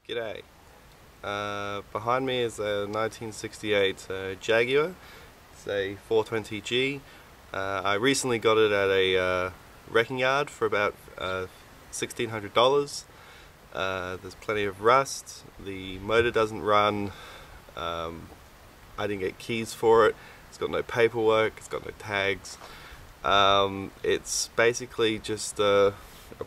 G'day. Behind me is a 1968 Jaguar. It's a 420G. I recently got it at a wrecking yard for about $1,600. There's plenty of rust. The motor doesn't run. I didn't get keys for it. It's got no paperwork. It's got no tags. It's basically just a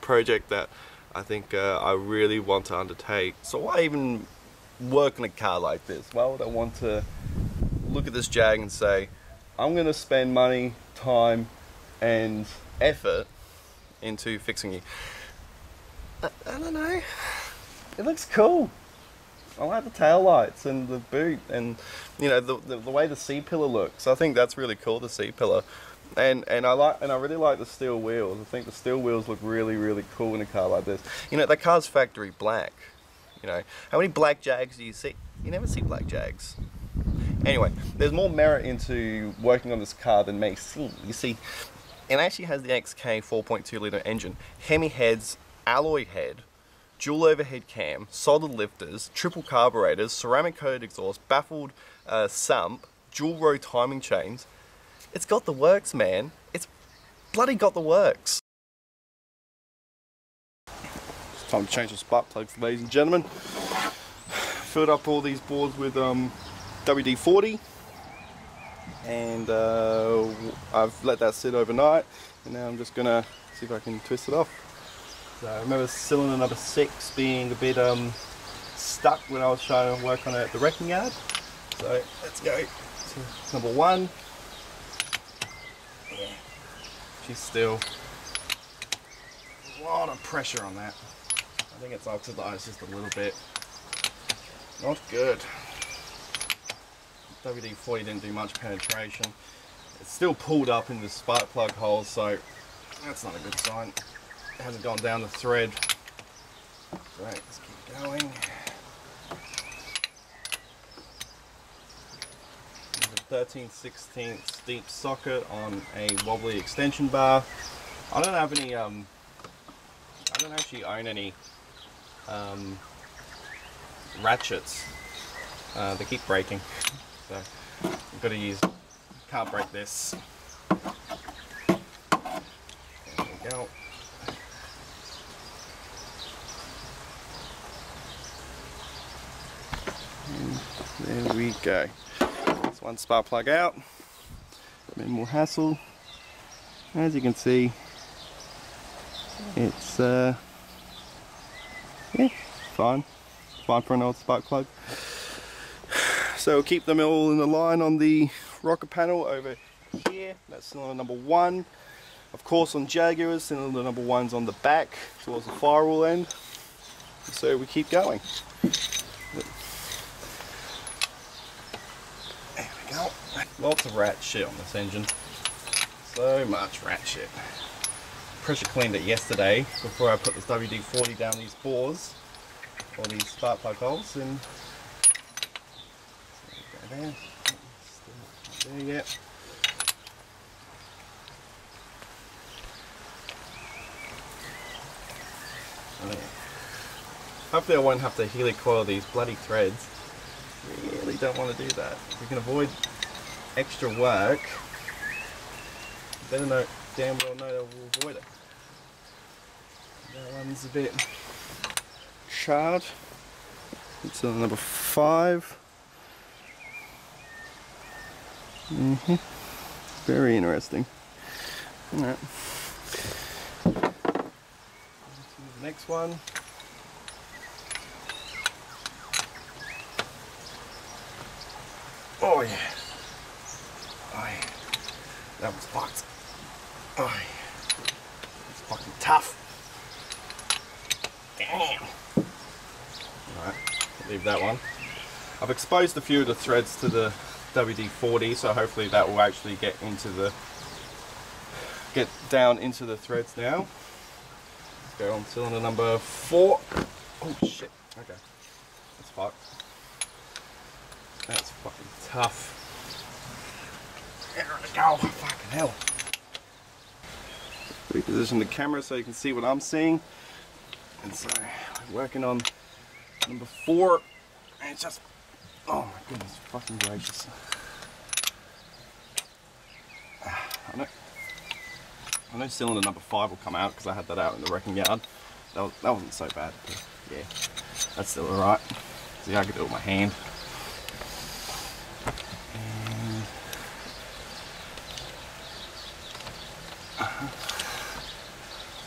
project that I think I really want to undertake. So why even work on a car like this? Why would I want to look at this Jag and say, I'm going to spend money, time and effort into fixing it? I don't know. It looks cool. I like the tail lights and the boot and you know the way the C-pillar looks. I think that's really cool, the C-pillar. And I really like the steel wheels. I think the steel wheels look really cool in a car like this. You know, that car's factory black. You know, how many black Jags do you see? You never see black Jags. Anyway, there's more merit into working on this car than may seem. You see, it actually has the XK 4.2 litre engine, Hemi heads, alloy head, dual overhead cam, solid lifters, triple carburetors, ceramic coated exhaust, baffled sump, dual row timing chains. It's got the works, man. It's bloody got the works. It's time to change the spark plugs, ladies and gentlemen. Filled up all these boards with WD-40 and I've let that sit overnight, and now I'm just gonna see if I can twist it off. So I remember cylinder number 6 being a bit stuck when I was trying to work on it at the wrecking yard. So let's go to number 1. Yeah, she's still a lot of pressure on that. I think it's oxidized just a little bit. Not good. WD-40 didn't do much penetration. It's still pulled up in the spark plug hole, so that's not a good sign. It hasn't gone down the thread. Great, let's keep going. There's a 13/16 deep socket on a wobbly extension bar. I don't have any, I don't actually own any ratchets. They keep breaking, so I've got to use, can't break this. There we go. And there we go. That's one spark plug out. A bit more hassle. As you can see, it's yeah, fine for an old spark plug. So we'll keep them all in the line on the rocker panel over here. That's cylinder number 1. Of course, on Jaguars, cylinder number 1's on the back towards the firewall end. So we keep going. There we go. Lots of rat shit on this engine. So much rat shit. Pressure cleaned it yesterday before I put this WD-40 down these bores, or these spark plug holes, and there. Still not there yet. Hopefully I won't have to helicoil these bloody threads. Really don't want to do that. If we can avoid extra work, better know, damn well know that we'll avoid it. That one's a bit charred. It's on number 5. Very interesting. Alright. The next one. Oh yeah. Oh yeah. That was fucked. Oh yeah. It's fucking tough. Damn. Alright, leave that one. I've exposed a few of the threads to the WD-40, so hopefully that will actually get down into the threads now. Let's go on cylinder number 4. Oh shit. Okay. That's fucked. That's fucking tough. There we go. Fucking hell. Reposition the camera so you can see what I'm seeing. And so, we're working on Number 4, and it's just, oh my goodness, fucking gracious. I know cylinder number 5 will come out because I had that out in the wrecking yard. That wasn't so bad. But yeah, that's still alright. See, I could do it with my hand.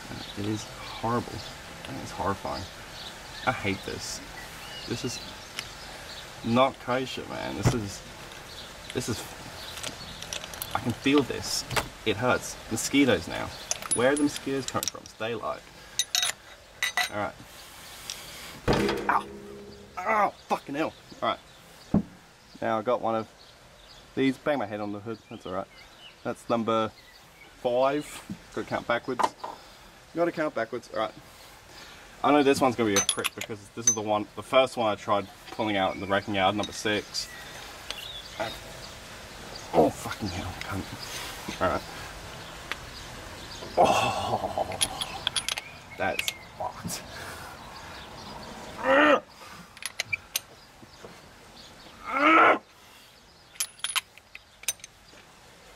And it is horrible. It is horrifying. I hate this. This is not kosher, man. This is. I can feel this. It hurts. Mosquitoes now. Where are the mosquitoes coming from? It's daylight. Alright. Ow! Ow! Fucking hell. Alright. Now I got one of these. Bang my head on the hood. That's alright. That's number 5. Gotta count backwards. Gotta count backwards. Alright. I know this one's gonna be a prick because this is the first one I tried pulling out in the wrecking yard, number 6. Oh, fucking hell. Alright. Oh, that's fucked.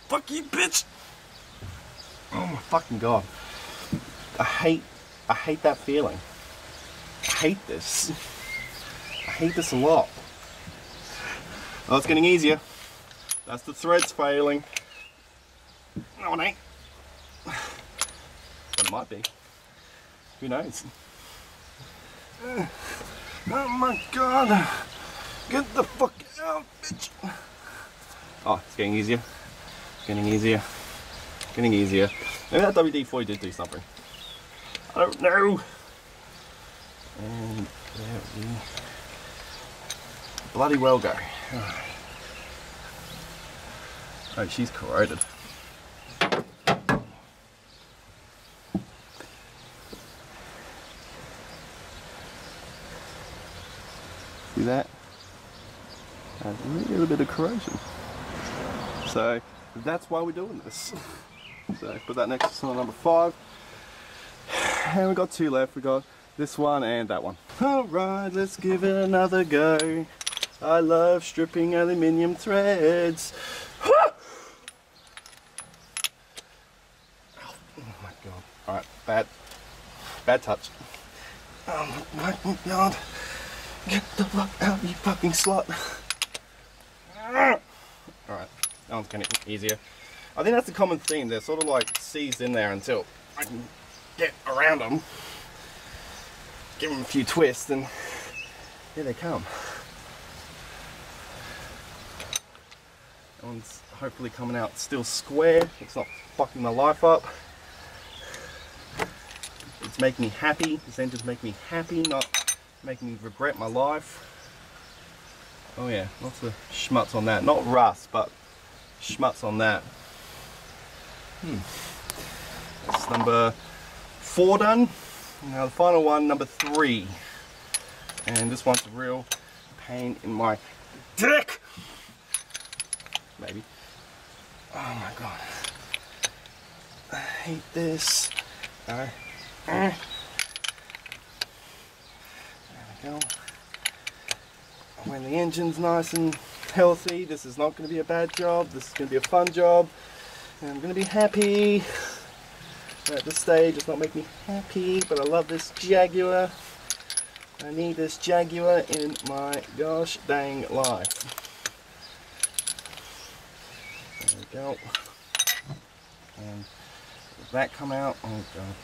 Fuck you, bitch! Oh my fucking god. I hate that feeling. I hate this. I hate this a lot. Oh, it's getting easier. That's the threads failing. No, it ain't. But it might be. Who knows? Oh my god! Get the fuck out, bitch! Oh, it's getting easier. Getting easier. Getting easier. Maybe that WD-40 did do something. I don't know. And there we bloody well go. Oh, she's corroded. See that? A little bit of corrosion. So that's why we're doing this. So put that next to cylinder number 5. And we got 2 left. We got this one and that one. Alright, let's give it another go. I love stripping aluminium threads. Oh my god. Alright, bad touch. Oh my god. Get the fuck out, you fucking slut. Alright, that one's getting easier. I think that's a common theme. They're sort of like seized in there until I can get around them. Give them a few twists and here they come. That one's hopefully coming out still square. It's not fucking my life up. It's making me happy. This engine's making me happy, not making me regret my life. Oh yeah, lots of schmutz on that. Not rust, but schmutz on that. That's number 4 done. Now the final one, number 3. And this one's a real pain in my dick. Maybe. Oh my god. I hate this. There we go. When the engine's nice and healthy, this is not going to be a bad job. This is going to be a fun job. And I'm going to be happy. At this stage, it's not making me happy, but I love this Jaguar. I need this Jaguar in my gosh dang life. There we go. And does that come out? Oh god.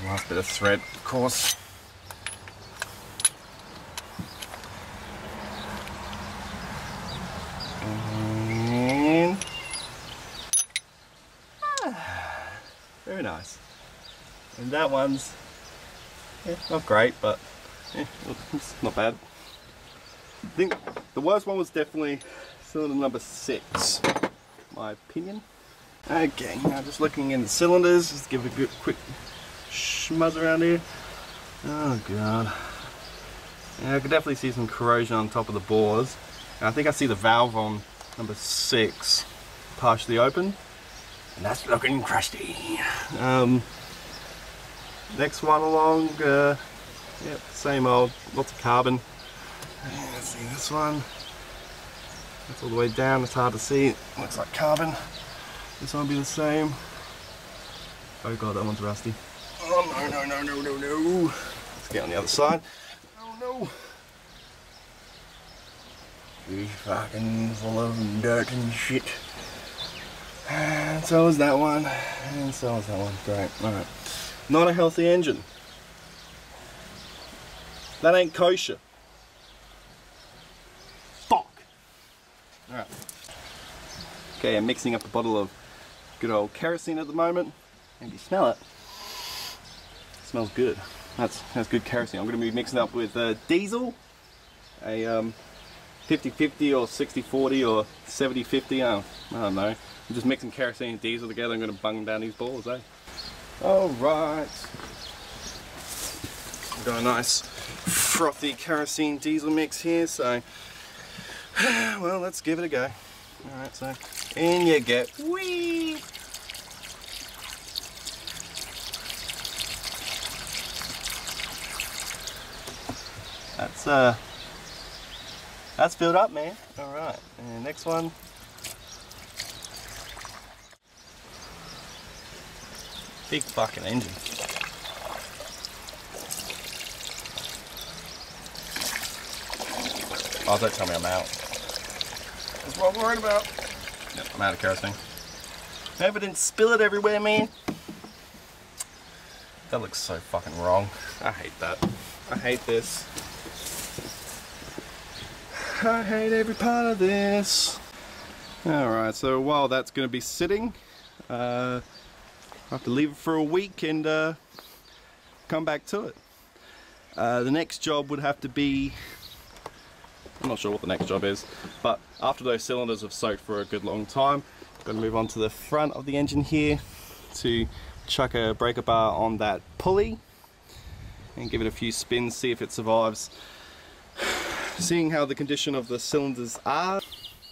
Last bit of thread, of course. And very nice. And that one's not great, but it's not bad. I think the worst one was definitely cylinder number 6, my opinion. Okay, now just looking in the cylinders, just give it a good quick schmuzz around here. Oh god. Yeah, I could definitely see some corrosion on top of the bores. And I think I see the valve on number 6 partially open. And that's looking crusty. Next one along, Yep, same old, lots of carbon. Let's see this one. That's all the way down, it's hard to see. Looks like carbon. This one will be the same. Oh god, that one's rusty. Oh no, no, no, no, no, no. Let's get on the other side. Oh no. He's fucking full of dirt and shit. And so is that one. And so is that one. Great. Alright. Not a healthy engine. That ain't kosher. Fuck. Alright. Okay, I'm mixing up a bottle of good old kerosene at the moment. And you smell it. It smells good. That's good kerosene. I'm going to be mixing up with diesel. A 50-50 or 60-40 or 70-50. I don't know. I'm just mixing kerosene and diesel together. I'm going to bung down these balls, eh? Alright. I've got a nice frothy kerosene diesel mix here, so well, let's give it a go. Alright, so in you get. Whee! That's filled up, man. Alright, and next one. Big fucking engine. Oh, don't tell me I'm out. That's what I'm worried about. Yep, I'm out of kerosene. Hope I didn't spill it everywhere, man. That looks so fucking wrong. I hate that. I hate this. I hate every part of this. Alright, so while that's going to be sitting, I have to leave it for a week and come back to it. The next job would have to be, I'm not sure what the next job is, but after those cylinders have soaked for a good long time, I'm going to move on to the front of the engine here to chuck a breaker bar on that pulley and give it a few spins, see if it survives. Seeing how the condition of the cylinders are.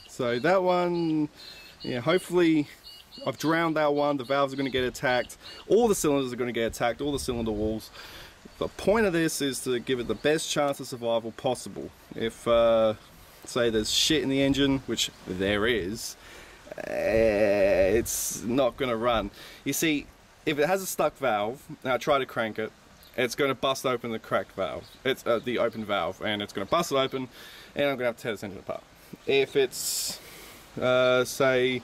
So that one, yeah, hopefully I've drowned that one, the valves are going to get attacked, all the cylinders are going to get attacked, all the cylinder walls. The point of this is to give it the best chance of survival possible. If, say there's shit in the engine, which there is, it's not going to run. You see, if it has a stuck valve, and I try to crank it, it's going to bust open the cracked valve. It's the open valve, and it's going to bust it open, and I'm going to have to tear this engine apart. If it's, say,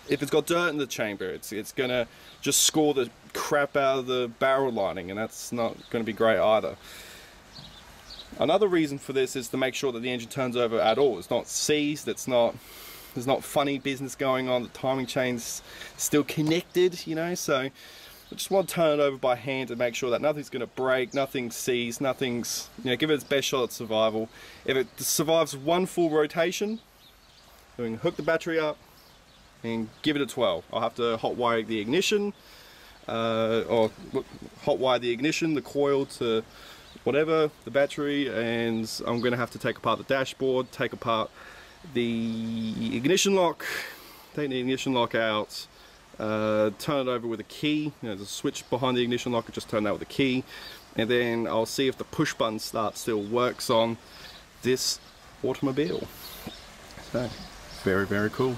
if it's got dirt in the chamber, it's going to just score the crap out of the barrel lining, and that's not going to be great either. Another reason for this is to make sure that the engine turns over at all. It's not seized, there's not funny business going on, the timing chain's still connected, you know, so I just want to turn it over by hand to make sure that nothing's going to break, nothing's seized, nothing's, you know, give it its best shot at survival. If it survives one full rotation, then we can hook the battery up and give it a 12. I'll have to hot wire the ignition, or hot wire the ignition, the coil to whatever, the battery, and I'm going to have to take apart the dashboard, take apart the ignition lock, take the ignition lock out, turn it over with a key. You know, there's a switch behind the ignition lock, I just turn that with a key, and then I'll see if the push button start still works on this automobile. So, very, very cool.